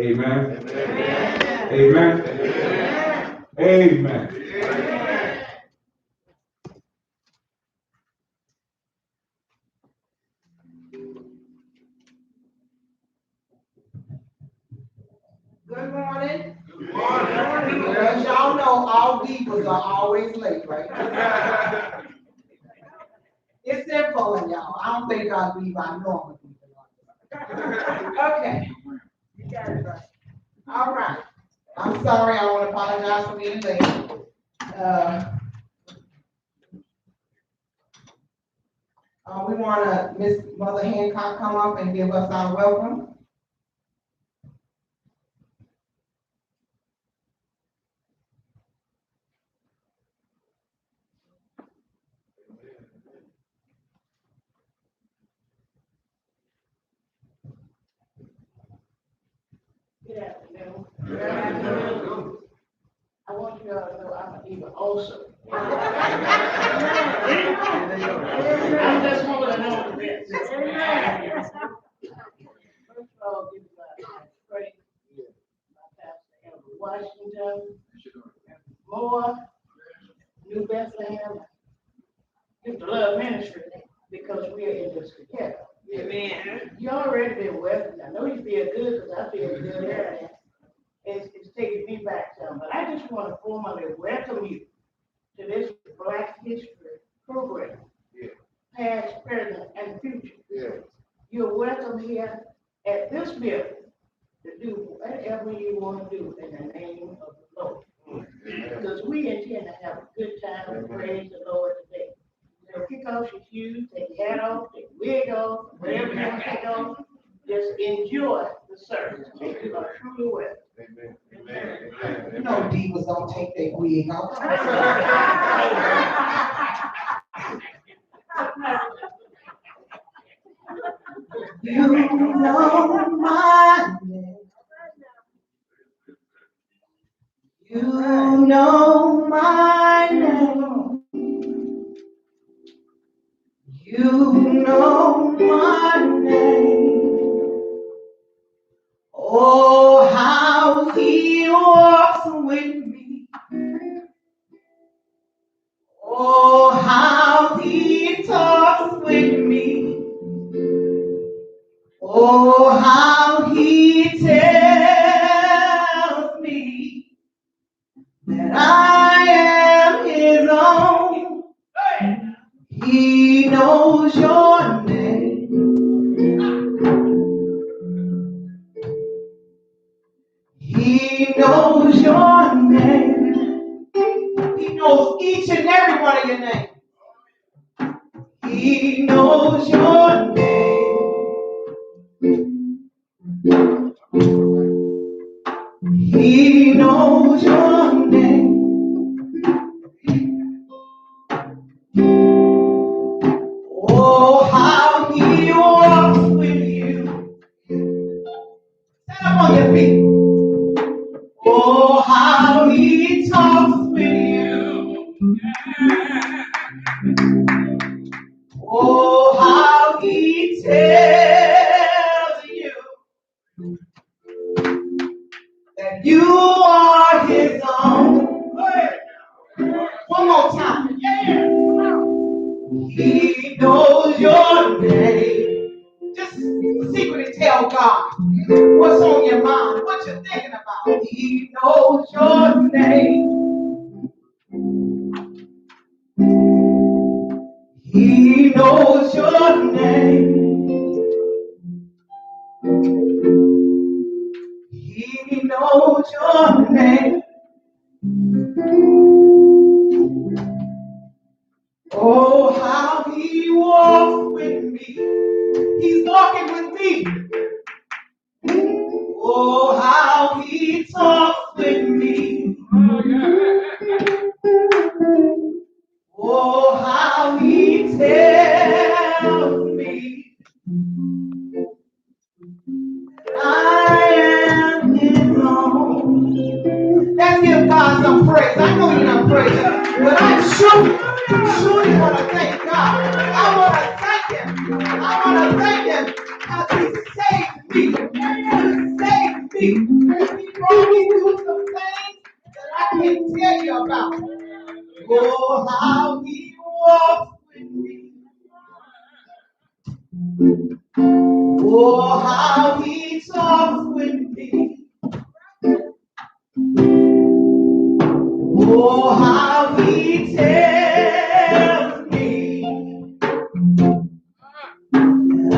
Amen. Amen. Amen. Good morning. Good morning. As y'all know, all divas are always late, right? It's simple, y'all. I don't think I'll be by normal people. Okay. You got it right. All right. I'm sorry. I want to apologize for being late. We want to Miss Mother Hancock come up and give us our welcome. Good afternoon. Good afternoon. I want you all to know I'm a diva also. I just want to know this. First of all, give my praise, my pastor, Edward Washington, Moore, New Bethlehem, Give the Love Ministry, because we are in this together. Amen. You already been welcomed. I know you feel good because I feel good there. It's taking me back some, but I just want to formally welcome you to this Black History program, past, present, and future. You're welcome here at this building to do whatever you want to do in the name of the Lord. Because we intend to have a good time and praise the Lord today. So kick off your shoes, take your hat off, take your wig off, whatever you want to take off. Just enjoy the service. You are truly welcome. You know divas don't take their wig off. You know my name. You know my name. You know my name. Oh, how he walks with me. Oh, how he talks with me. Oh, how he tells me that I am his own. He knows your name. He knows your name. He knows each and every one of your names. He knows your name. He knows your name. Oh, how he walks with you. Stand up on your feet. Oh, how he talks with you. Oh, how he tells you that you are his own. One more time. Yeah. He knows your name. Just secretly tell God what's on your mind, what you're thinking about. He knows your name. He knows your name. He knows your name. Oh, how he walks with me. He's walking with me. Oh, how he talks with me. Oh, how he tells me I am his own. Let's give God some praise. I know you're not praising, but I'm sure you want to thank God. I want to thank him. I want to thank him because he saved me. He saved speak. And he brought me through some things that I can't tell you about. Oh, how he walks with me. Oh, how he talks with me. Oh, how he tells me I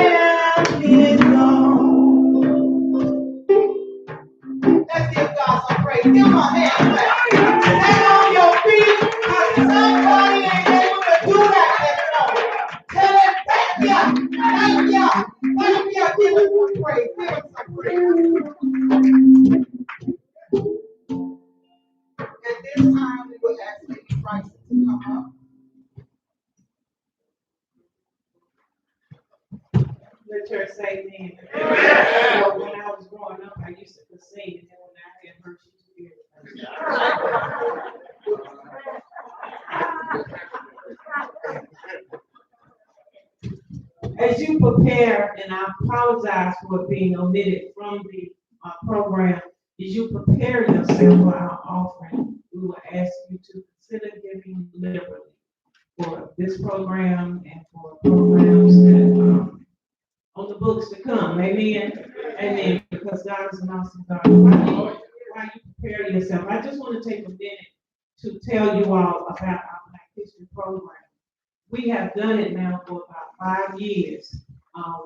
am his own. Let's give God some praise. Give him a hand clap. Stand on your feet, because somebody ain't able to do that this morning. Tell him, thank you, thank you, thank you. Give him some praise, give him some praise. At this time, we will ask Lady Bryson to come up. The church say amen. So when I was growing up, I used to sing, and then when I had her, she was As you prepare, and I apologize for being omitted from the program, as you prepare yourself for our offering, we will ask you to consider giving liberally for this program and for programs that on the books to come. Amen. Amen. Because God is an awesome God. While you prepare yourself, I just want to take a minute to tell you all about our Black History program. We have done it now for about 5 years.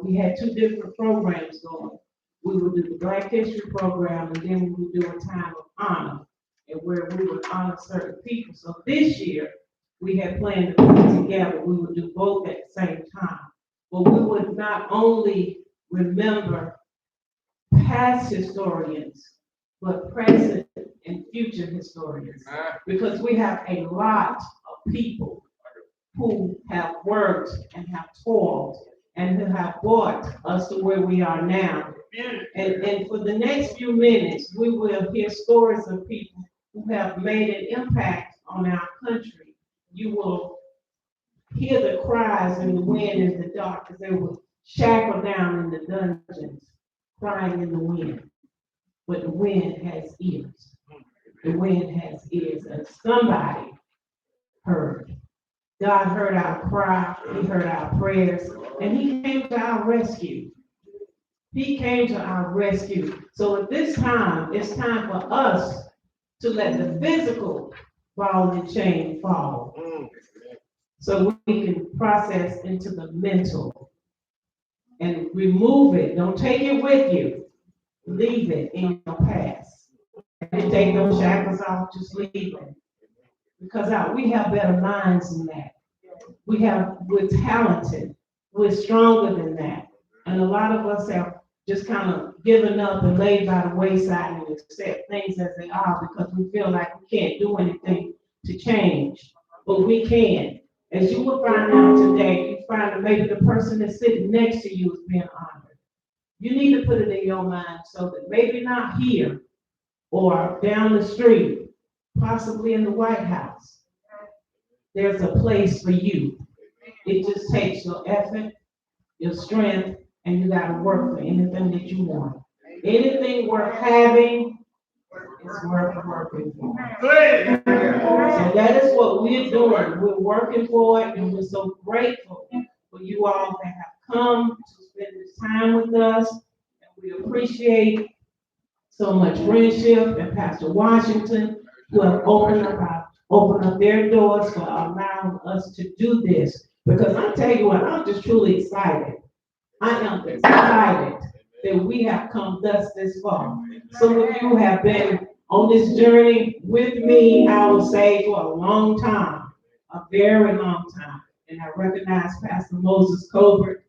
We had 2 different programs going. We would do the Black History program, and then we would do a time of honor, and where we would honor certain people. So this year, we had planned to put it together. We would do both at the same time. But we would not only remember past historians, but present and future historians, because we have a lot of people who have worked and have toiled and who have brought us to where we are now. And for the next few minutes, we will hear stories of people who have made an impact on our country. You will hear the cries in the wind in the dark, as they were shackled down in the dungeons, crying in the wind. But the wind has ears. The wind has ears, and somebody heard. God heard our cry, he heard our prayers, and he came to our rescue. He came to our rescue. So at this time, it's time for us to let the physical ball and chain fall, so we can process into the mental and remove it. Don't take it with you. Leave it in your past. And take those shackles off, just leave it. Because we have better minds than that. We're talented. We're stronger than that. And a lot of us have just kind of given up and laid by the wayside and accept things as they are, because we feel like we can't do anything to change. But we can. As you will find out today, you find that maybe the person that's sitting next to you is being honored. You need to put it in your mind so that maybe not here or down the street, possibly in the White House, there's a place for you. It just takes your effort, your strength, and you got to work for anything that you want. Anything worth having is worth working for. So that is what we're doing. We're working for it, and we're so grateful for you all that have come to spend this time with us. And we appreciate so much friendship and Pastor Washington, who have opened up their doors for allowing us to do this. Because I tell you what, I'm just truly excited. I am excited that we have come this far. Some of you have been on this journey with me, I would say, for a long time, a very long time. And I recognize Pastor Moses Colbert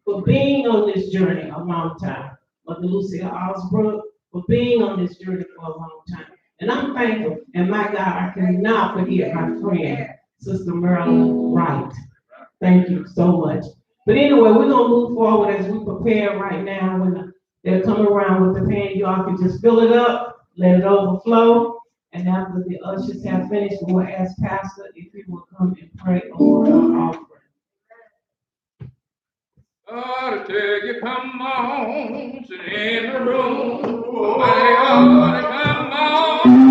for being on this journey a long time. Mother Lucia Osbrook for being on this journey for a long time. And I'm thankful. And my God, I cannot forget my friend, Sister Marilyn Wright. Thank you so much. But anyway, we're going to move forward as we prepare right now. When they're coming around with the pan, you all can just fill it up, let it overflow. And after the ushers have finished, we'll ask Pastor if he will come and pray over our offering. ought to tell you, come on, sit in the room. Somebody ought to come on.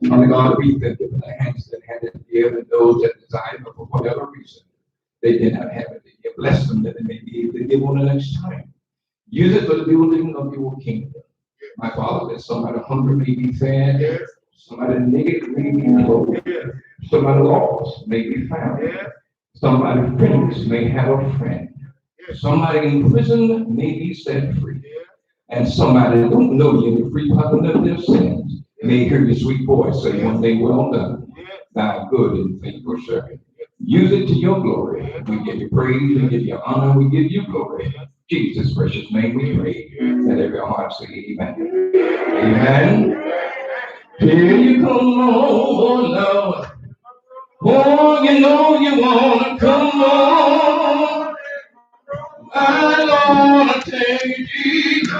Father God, we thank you for the hands that had it give and those that desired, but for whatever reason, they did not have it. You bless them that they may be able to give on the next time. Use it for the building of your kingdom. My Father, that somebody hungry may be fed, somebody naked may be clothed, somebody lost may be found, somebody friends may have a friend, somebody in prison may be set free, and somebody that don't know you in the free pardon of their sins may hear your sweet voice say one day, well done, thy good and faithful servant. Use it to your glory. We give you praise, we give you honor, we give you glory. Jesus' precious name we pray. Let every heart say amen. Amen. Here you come, oh Lord. Oh, you know you want to come on. I want to take you, Jesus.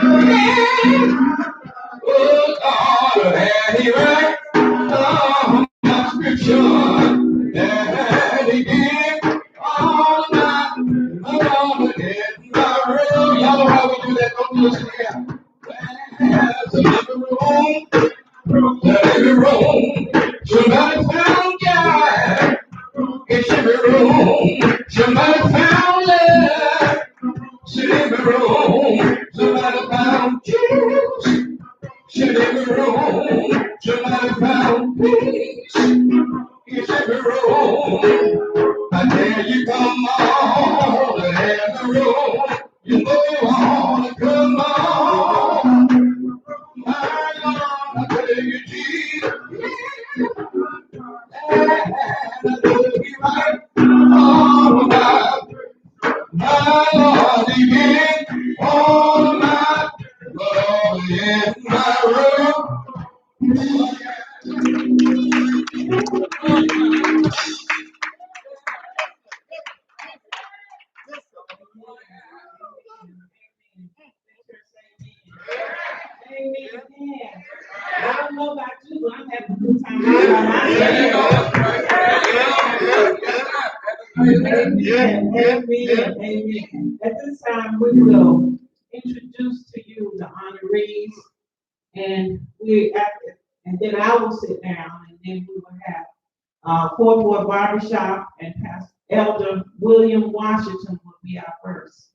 Oh, God, and he right. Oh, my scripture. And he did all my love in my room. Y'all know how we do that. Don't listen here. There's a living room. Every room. Somebody found God. It's every room. Somebody found love. It's every room. Somebody found Jesus. It's every room. Somebody found peace. It's every room. I dare you come on. Every room. You know you want to come on. My Lord, I tell you, Jesus. And I will be right all about my Lord again. All my Lord in my room. Amen. I don't know about you, but I'm having a good time. Amen. Amen. At this time, we will introduce to you the honorees, and then I will sit down, and then we will have Fort Ward Barbershop, and Pastor Elder William Washington will be our first.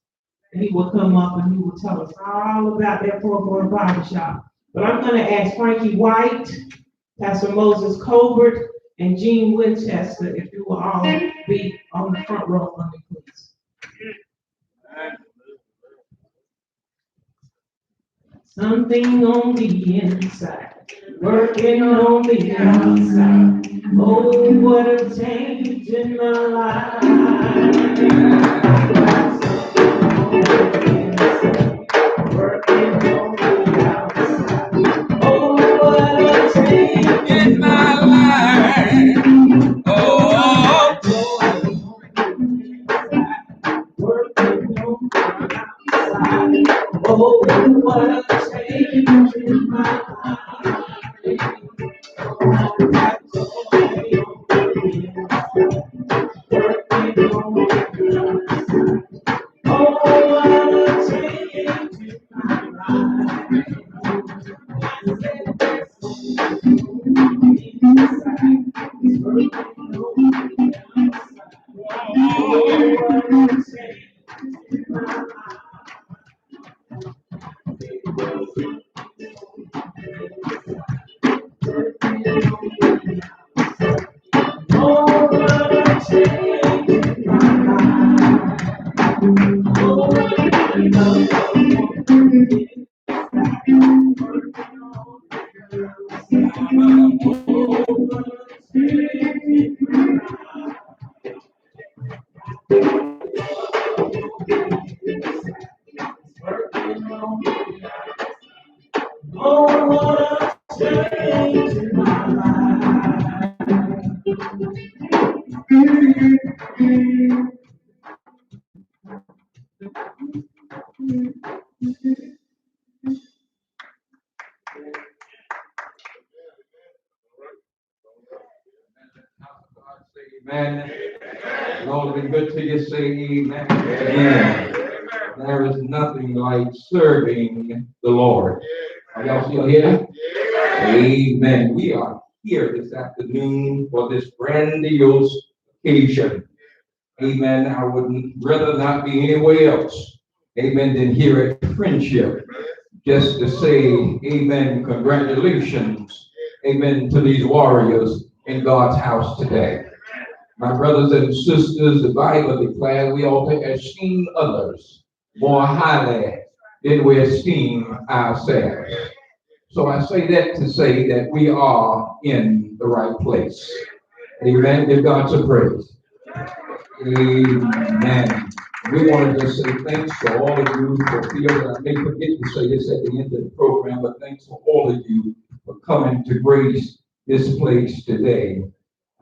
And he will come up and he will tell us all about that Fort Ward Barbershop. But I'm gonna ask Frankie White, Pastor Moses Colbert, and Gene Winchester, if you will all be on the front row for me, please. Something on the inside, working on the outside. Oh, what a change in my life. Working on the outside. Oh, what a change in my life. Oh, working on the outside. Oh, what a change in my life. Amen. Lord, be good to you. Say amen. Amen. There is nothing like serving the Lord. Are y'all still here? Amen. We are here this afternoon for this grandiose occasion. Amen. I would rather not be anywhere else. Amen. Than here at Friendship. Just to say, amen, congratulations. Amen to these warriors in God's house today. My brothers and sisters, the Bible declares we ought to esteem others more highly than we esteem ourselves. So I say that to say that we are in the right place. Amen. Give God some praise. Amen. We wanted to say thanks to all of you for feeling. I may forget to say this at the end of the program, but thanks to all of you for coming to grace this place today.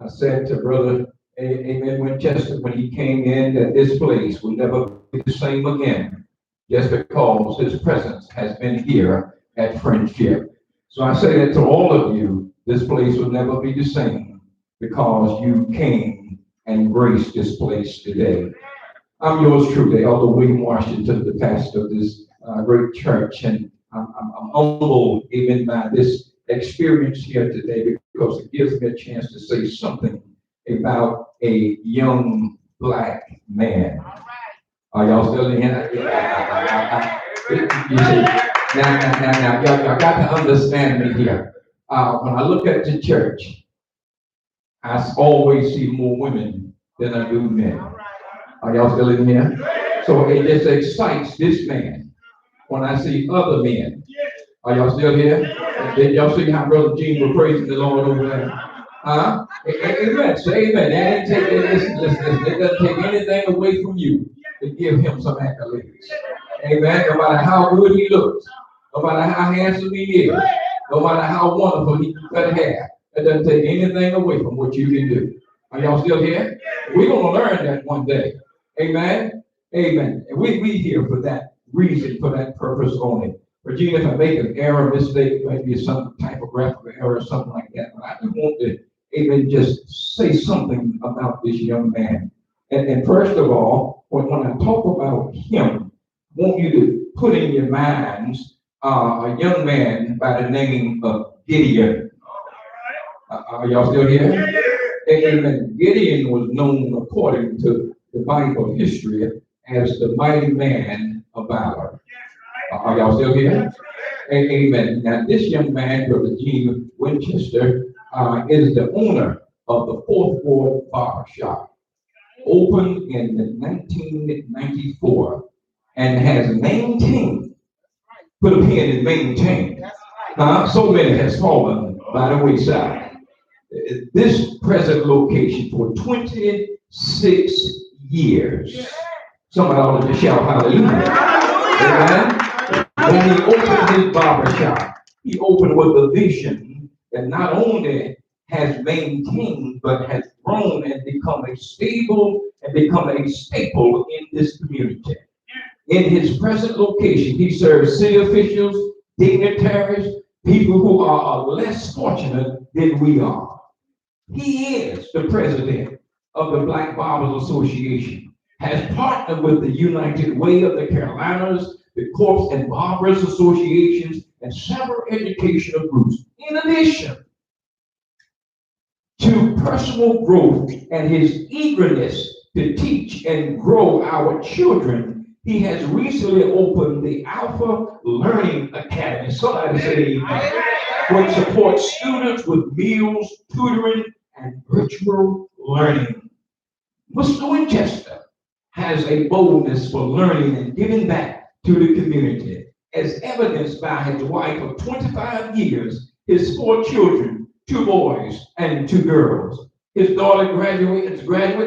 I said to Brother Amen Winchester when he came in that this place will never be the same again, just because his presence has been here at Friendship. So I say that to all of you, this place will never be the same because you came and graced this place today. I'm yours truly, Elder William Washington, the pastor of this great church, and I'm humbled even by this experience here today because it gives me a chance to say something about a young black man. Are y'all still in here? You see, now, y'all got to understand me here. When I look at the church, I always see more women than I do men. Are y'all still in here? So it just excites this man when I see other men. Are y'all still here? Did y'all see how Brother Gene was praising the Lord over there? Huh? Amen. Say amen. That ain't taking, listen. It doesn't take anything away from you to give him some accolades. Amen. No matter how good he looks, no matter how handsome he is, no matter how wonderful he can cut hair, it doesn't take anything away from what you can do. Are y'all still here? We're going to learn that one day. Amen. Amen. And we here for that reason, for that purpose only. Regina, if I make an error, mistake, maybe some typographical error or something like that, but I do want to even just say something about this young man. And first of all, when I talk about him, I want you to put in your minds a young man by the name of Gideon. Are y'all still here? Amen. Gideon was known, according to the Bible history, as the mighty man of valor. Are y'all still here? Amen. Now, this young man, Brother Gene Winchester, is the owner of the Fourth Ward Barber Shop, opened in 1994, and has maintained, put a pin in maintain. So many has fallen by the wayside. This present location for 26 years. Somebody ought to shout hallelujah. Amen. When he opened his barber shop, he opened with a vision that not only has maintained, but has grown and become a stable and become a staple in this community. In his present location, he serves city officials, dignitaries, people who are less fortunate than we are. He is the president of the Black Barbers Association, has partnered with the United Way of the Carolinas, the Corpse and Barbers Associations, and several educational groups. In addition to personal growth and his eagerness to teach and grow our children, he has recently opened the Alpha Learning Academy. Somebody say amen. Which supports students with meals, tutoring, and virtual learning. Mr. Winchester has a boldness for learning and giving back to the community, as evidenced by his wife of 25 years, his 4 children, 2 boys and 2 girls. His daughter graduated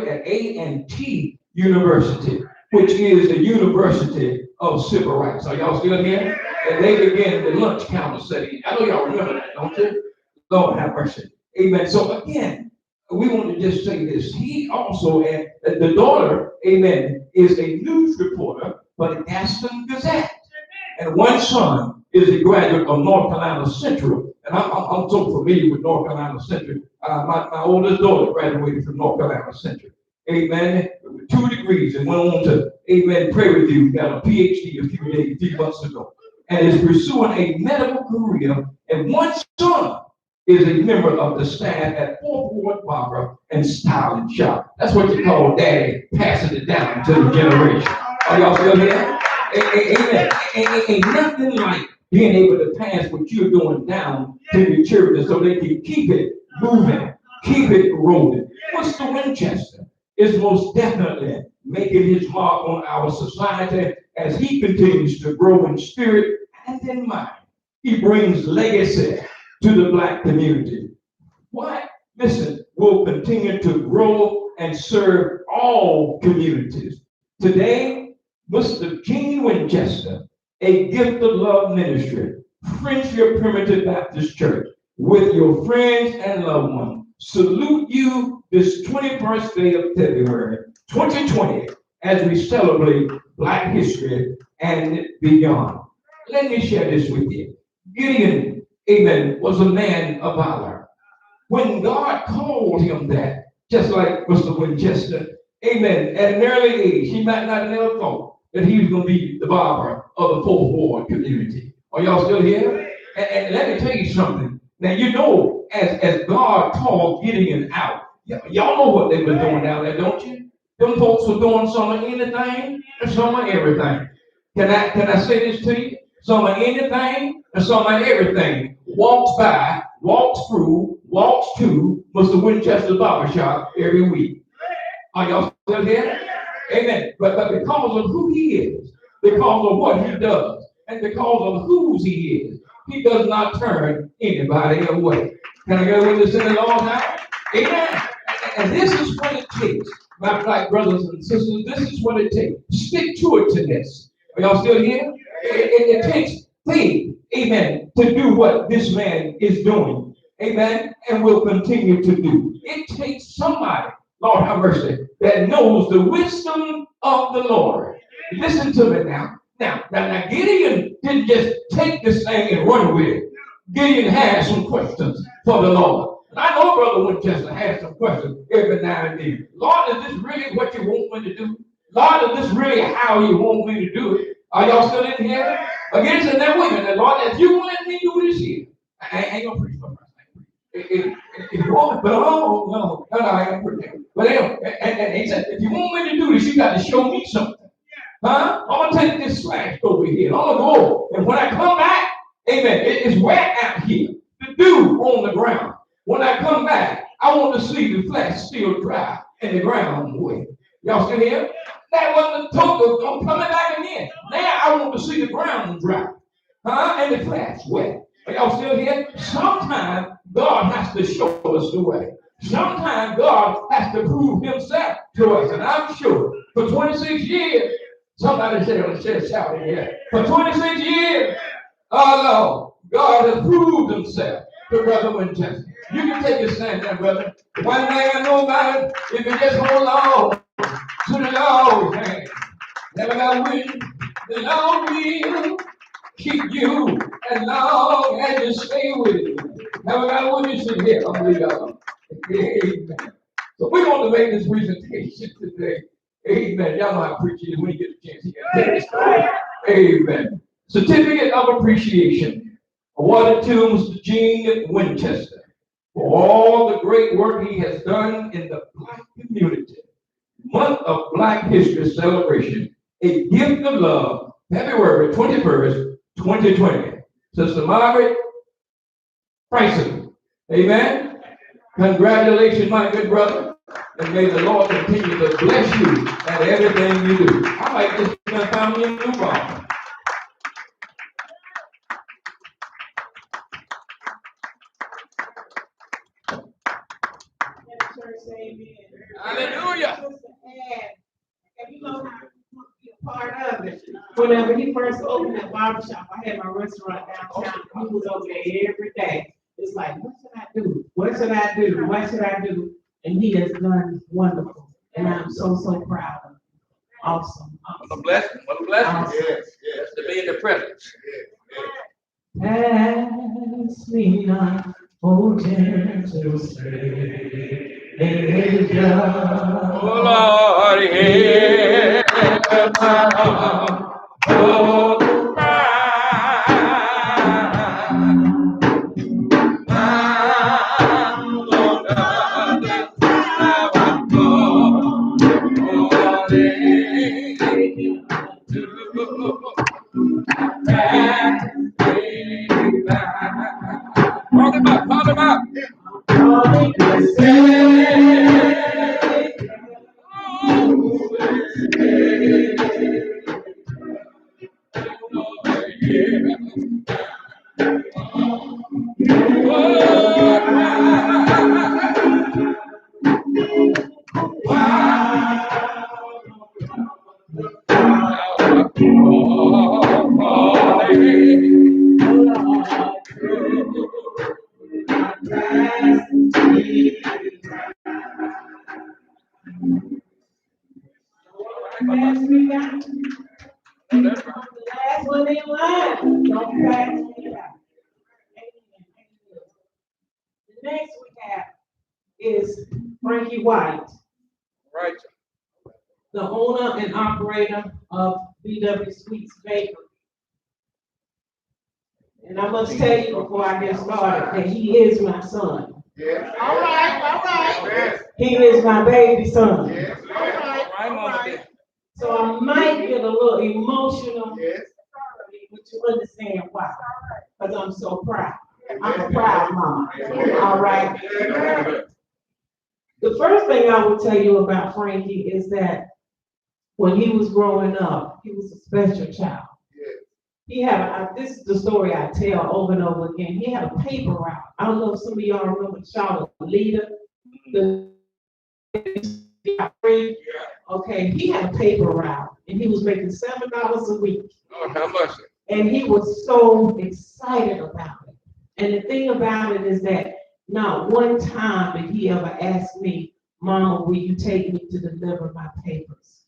at A&T University, which is the University of Civil Rights. Are y'all still here? And they began the lunch counter setting. I know y'all remember that, don't you? Lord have mercy. Amen. So again, we want to just say this. He also, and the daughter, amen, is a news reporter for the Gaston Gazette. And one son is a graduate of North Carolina Central. And I'm so familiar with North Carolina Central. My oldest daughter graduated from North Carolina Central. Amen. With 2 degrees and went on to, amen, pray with you. Got a PhD a few months ago. And is pursuing a medical career. And one son is a member of the staff at Fourth Ward Barber and Styling Shop. That's what you call daddy passing it down to the generation. Are y'all still here? Amen. Ain't nothing like being able to pass what you're doing down to your children so they can keep it moving, keep it rolling. Mr. Winchester is most definitely making his mark on our society as he continues to grow in spirit and in mind. He brings legacy to the Black community. What? Listen, will continue to grow and serve all communities. Today, Mr. Gene Winchester, a Gift of Love ministry, Friendship Primitive Baptist Church, with your friends and loved ones, salute you this 21st day of February, 2020, as we celebrate Black history and beyond. Let me share this with you. Gideon, amen, was a man of valor. When God called him that, just like Mr. Winchester, amen, at an early age, he might not have never thought that he was going to be the barber of the Fourth Ward community. Are y'all still here? And let me tell you something. Now, you know, as God called Gideon out, y'all know what they were doing down there, don't you? Them folks were doing some of anything and some of everything. Can I say this to you? Some of anything and some of everything walks by, walks through, walks to Mr. Winchester's barbershop every week. Are y'all still here? Amen. But because of who he is, because of what he does, and because of whose he is, he does not turn anybody away. Can I go with this in the Lord now? Amen. And this is what it takes, my black brothers and sisters. This is what it takes. Stick to it to this. Are y'all still here? It takes faith, amen, to do what this man is doing, amen, and will continue to do. It takes somebody, Lord have mercy, that knows the wisdom of the Lord. Listen to me now. Now, Gideon didn't just take this thing and run with it. Gideon had some questions for the Lord. And I know Brother Winchester has some questions every now and then. Lord, is this really what you want me to do? Lord, is this really how you want me to do it? Are y'all still in here? Again, said that women, and Lord, if you want me to do this here, I ain't gonna preach for myself. If you want, but no, I ain't preaching. But anyway, and he said, if you want me to do this, you got to show me something. Huh? I'm gonna take this slash over here. I'm gonna go, and when I come back, It's wet out here. The dew on the ground. When I come back, I want to see the flesh still dry and the ground wet. Y'all still here? That wasn't the total. I'm coming back again. Now I want to see the ground dry. And the flesh wet. Are y'all still here? Sometimes God has to show us the way. Sometimes God has to prove himself to us. And I'm sure for 26 years, somebody said shouting here. For 26 years, oh Lord, God has proved himself to Brother Winchester. You can take a stand there, brother. One thing I know about it, if you just hold on to the Lord's hand, never got win, the Lord will keep you as long as you stay with him. Never got win, you sit here. I'm with y'all. Amen. So we're going to make this presentation today. Amen. Y'all know how to preach it when you get a chance. You can take it. Amen. Certificate of Appreciation awarded to Mr. Gene Winchester for all the great work he has done in the Black community. Month of Black History Celebration, a gift of love, February 21st, 2020. Sister Margaret Bryson. Amen. Congratulations, my good brother. And may the Lord continue to bless you at everything you do. I might just found me a new bomb. Hallelujah. And you know how to be a part of it. Whenever he first opened that barbershop, I had my restaurant downtown. He was over there every day. It's like, what should I do? What should I do? What should I do? And he has done wonderful. And I'm so proud of him. Awesome. What a blessing. What a blessing. Awesome. Yes. To be in the presence. Pass me not, oh gentle Savior. Oh Lord, hear my oh cry. I'm gonna Talk about. Pass me not. The last one in line. Don't pass me out. The next we have is Frankie White, Right. the owner and operator of BW Sweets Bakery. And I must tell you before I get started that he is my son. Yes. All right. He is my baby son. Yes. All right. So I might get a little emotional, Yes. but you understand why. Because I'm so proud. I'm a proud mama. All right. The first thing I will tell you about Frankie is that when he was growing up, he was a special child. He had, this is the story I tell over and over again. He had a paper route. I don't know if some of y'all remember Charlotte Leader. Okay, he had a paper route and he was making $7 a week. Oh, how much? And he was so excited about it. And the thing about it is that not one time did he ever ask me, Mama, will you take me to deliver my papers?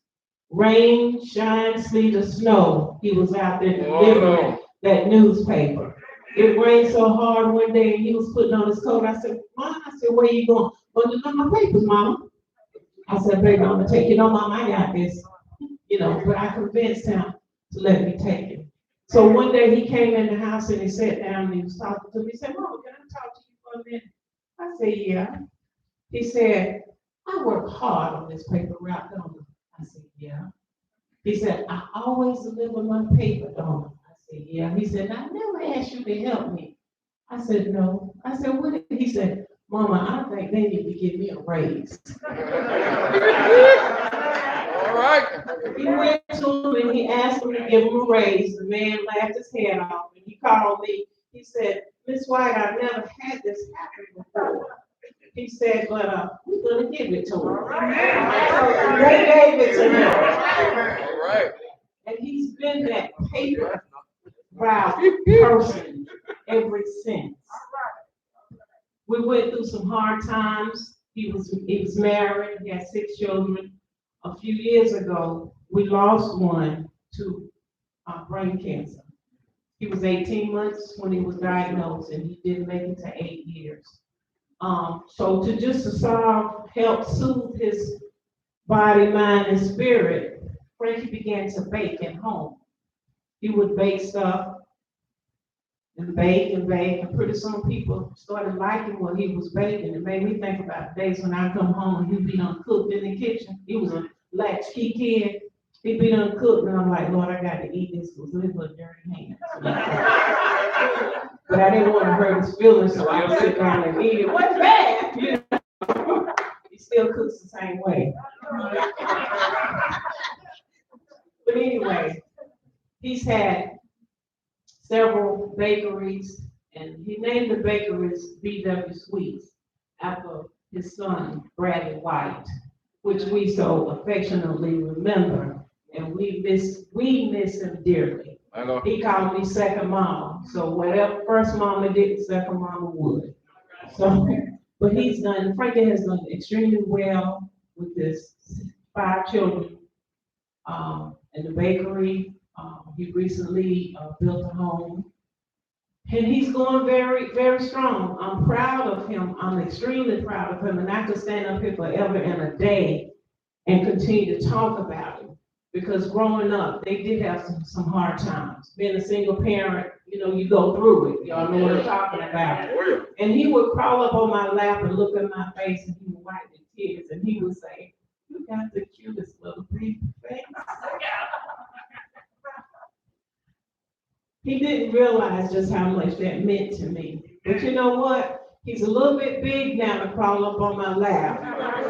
Rain, shine, sleet, or snow, he was out there delivering that newspaper. It rained so hard one day and he was putting on his coat. I said, Mom, where are you going? Going to deliver my papers, Mama. I said, baby, I'm gonna take it. No, Mom, I got this. But I convinced him to let me take it. So one day he came in the house and he sat down and he was talking to me. He said, Mama, can I talk to you for a minute? I said, yeah. He said, I work hard on this paper route, don't I? I said, yeah. He said, I always deliver my paper, don't I? I said, yeah. He said, I never asked you to help me. I said, no. I said, what? He said, Mama, I think they need to give me a raise. All right. He went to him and he asked him to give him a raise. The man laughed his head off and he called me. He said, Miss White, I've never had this happen before. He said, but we're gonna give it to him. So they gave it to him. All right. And he's been that paper route person ever since. We went through some hard times. He was married, he had 6 children. A few years ago, we lost one to brain cancer. He was 18 months when he was diagnosed, and he didn't make it to 8 years. So to help soothe his body, mind, and spirit, Frankie began to bake at home. He would bake stuff and bake, and pretty soon people started liking what he was baking. It made me think about days when I come home and he'd be uncooked in the kitchen. He was a latchkey kid. He'd be uncooked, and I'm like, Lord, I got to eat this with little dirty hands. But I didn't want to hurt his feelings, so I would sit down and eat it. What's bad? You know? He still cooks the same way. But anyway, he's had several bakeries, and he named the bakeries B.W. Sweets after his son, Bradley White, which we so affectionately remember, and we miss him dearly. I know. He called me second mama, so whatever first mama did, second mama would. So, but Frankie has done extremely well with his 5 children, in the bakery. He recently built a home, and he's going very, very strong. I'm proud of him. I'm extremely proud of him, and I could stand up here forever and a day and continue to talk about him, because growing up, they did have some hard times. Being a single parent, you go through it. Y'all know what I'm talking about. Oh, yeah. And he would crawl up on my lap and look at my face, and he would wipe his tears, and he would say, "You got the cutest little baby face." He didn't realize just how much that meant to me. But you know what? He's a little bit big now to crawl up on my lap.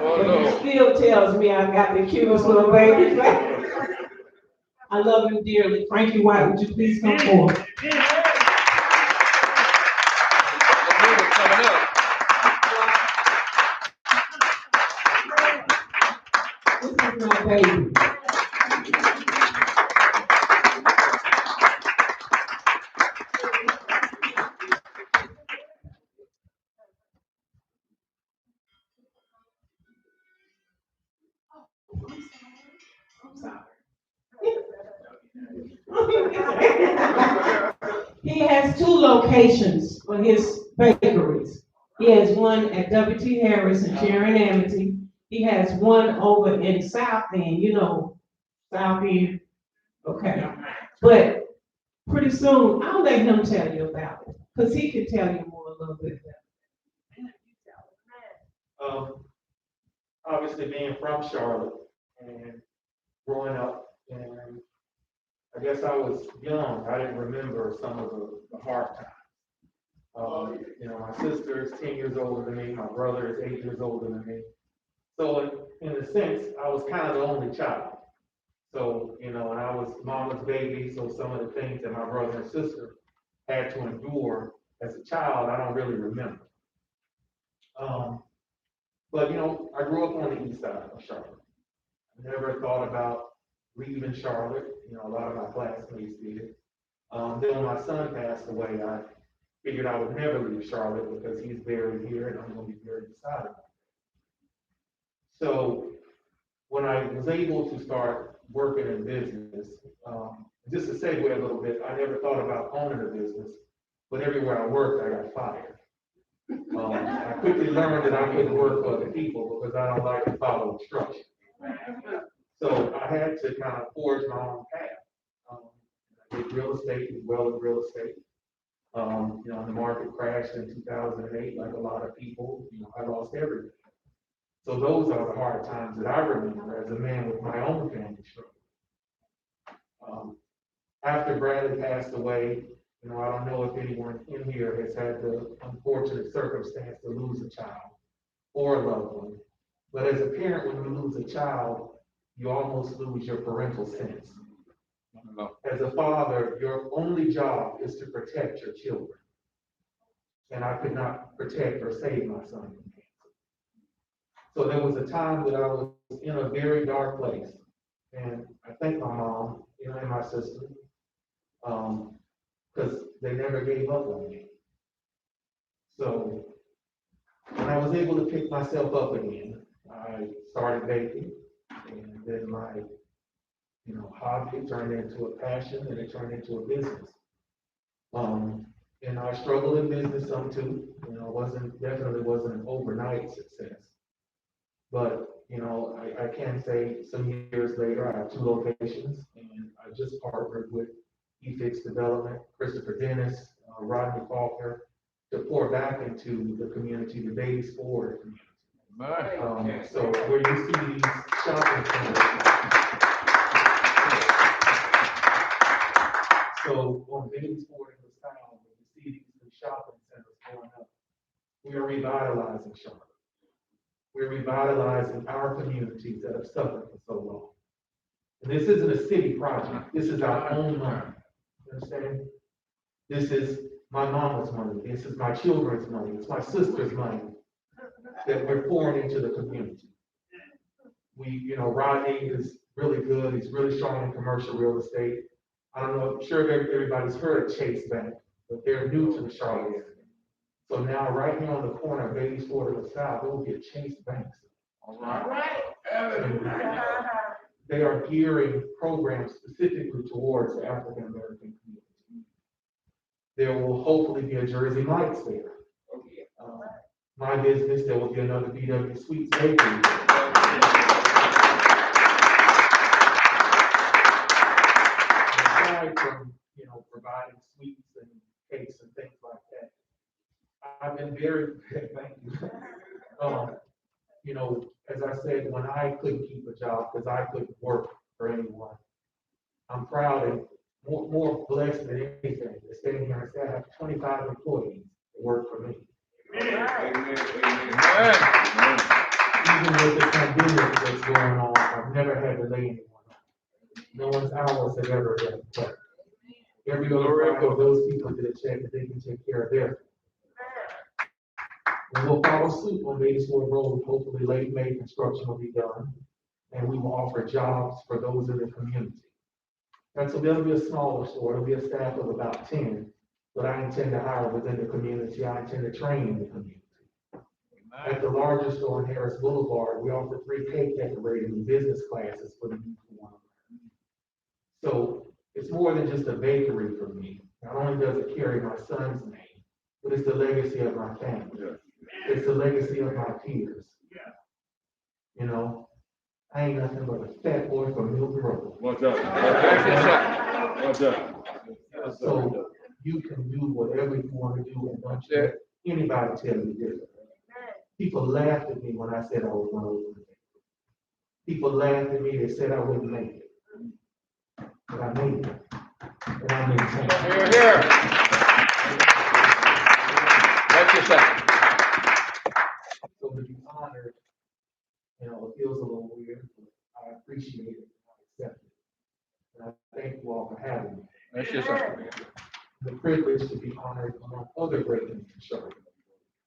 But he still tells me I got the cutest little baby face. I love him dearly. Frankie White, would you please come forward? This is my baby. I'm sorry. He has 2 locations for his bakeries. He has one at W.T. Harris and Sharon Amity. He has one over in South End, South End. Okay. But pretty soon, I'll let him tell you about it, because he can tell you more a little bit better. Obviously being from Charlotte and growing up, and I guess I was young, I didn't remember some of the hard times. My sister is 10 years older than me, my brother is 8 years older than me. So in a sense, I was kind of the only child. So, and I was mama's baby, so some of the things that my brother and sister had to endure as a child, I don't really remember. But I grew up on the east side of Charlotte. I never thought about leaving Charlotte. A lot of my classmates did. Then when my son passed away, I figured I would never leave Charlotte because he's buried here and I'm going to be buried beside him. So when I was able to start working in business, just to segue a little bit, I never thought about owning a business, but everywhere I worked, I got fired. I quickly learned that I couldn't work for other people because I don't like to follow instructions. So I had to kind of forge my own path. I did real estate as well as real estate. The market crashed in 2008, like a lot of people. I lost everything. So those are the hard times that I remember as a man with my own family struggle. After Bradley passed away, you know, I don't know if anyone in here has had the unfortunate circumstance to lose a child or a loved one. But as a parent, when you lose a child, you almost lose your parental sense. As a father, your only job is to protect your children. And I could not protect or save my son from cancer. So there was a time that I was in a very dark place. And I thank my mom, you know, and my sister, because they never gave up on me. So when I was able to pick myself up again, I started baking, and then my, you know, hobby turned into a passion, and it turned into a business. And I struggled in business some too. You know, definitely wasn't an overnight success. But, you know, I can say some years later, I have 2 locations, and I just partnered with eFix Development, Christopher Dennis, Rodney Faulkner, to pour back into the community, the Babies Forward community. So where you see these shopping centers. So on Babies Forward in the South, when you see these new shopping centers going up, we are revitalizing Charlotte. We're revitalizing our communities that have suffered for so long. And this isn't a city project. This is our own money. You understand? This is my mama's money. This is my children's money. It's my sister's money that we're pouring into the community. You know, Rodney is really good. He's really strong in commercial real estate. I don't know, I'm sure everybody's heard of Chase Bank, but they're new to the Charlotte area. So now, right here on the corner of Babies Forward in the South, there will be a Chase Bank. All right. They are gearing programs specifically towards the African American community. There will hopefully be a Jersey Mike's there. My business, there will be another BW Sweets Bakery. Aside from, you know, providing sweets and cakes and things like that, I've been very, thank you. You know, as I said, when I couldn't keep a job because I couldn't work for anyone, I'm proud and more blessed than anything to stand here and say I have 25 employees that work for me. Amen. Even with the pandemic that's going on, I've never had to lay anyone off. No one's hours have ever been cut. Every other Friday, those people get a check that they can take care of their. And we'll follow suit on Babies Forward Road. Hopefully late May construction will be done. And we will offer jobs for those in the community. And so there'll be a smaller store. There'll be a staff of about 10. But I intend to hire within the community. I intend to train in the community. At the larger store on Harris Boulevard, we offer 3 cake decorating and business classes for the youth who want to learn. So it's more than just a bakery for me. Not only does it carry my son's name, but it's the legacy of my family. Yeah. It's the legacy of my peers. You know, I ain't nothing but a fat boy from Milton Road. What's up? What's up? So you can do whatever you want to do and don't let anybody tell you different. People laughed at me when I said I was going to open it. People laughed at me. They said I wouldn't make it. But I made it. And I maintained it. Here. Watch yourself. So to be honored, you know, it feels a little weird, but I appreciate it. I accept it. And I thank you all for having me. Watch yourself. The privilege to be honored among other great men in Charlotte.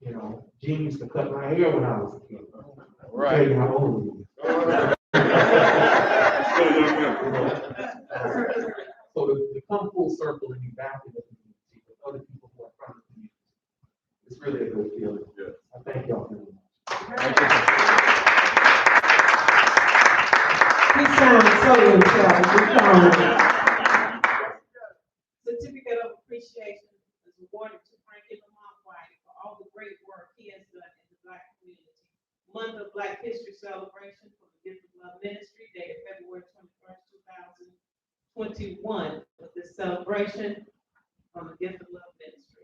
You know, Gene used to cut my hair when I was a kid. Right. Tell you how old he is. So to come full circle and be back in the community with other people who are from the community, it's really a good feeling. Yeah. I thank y'all very much. Thank you. He sounds so intelligent. Certificate of appreciation is awarded to Frankie Lamont White for all the great work he has done in the Black community. Month of Black History celebration for the Gift of Love Ministry, dated February 21st, 2021, with this celebration from the Gift of Love Ministry.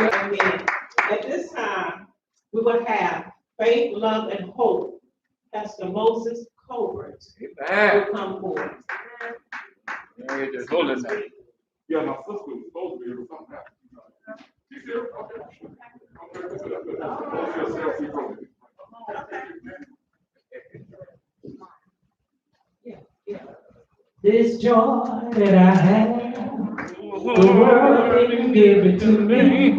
Amen. At this time, we will have faith, love, and hope. Pastor Moses Colbert Amen. will come forward. Mary, just hold it now. Yeah, my sister was supposed to be here, but something happened. She's here? Okay. This joy that I have, the world didn't give it to me.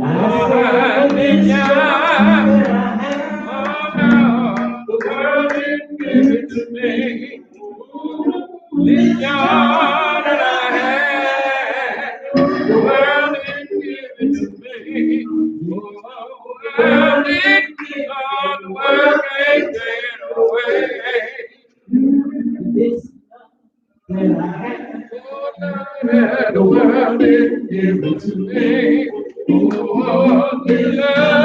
I said, this joy that I have, the world didn't give it to me. This joy that I have, the world didn't give it to me. The world didn't give it, the world can't take it away. This that I have, the world didn't give it to me. Oh,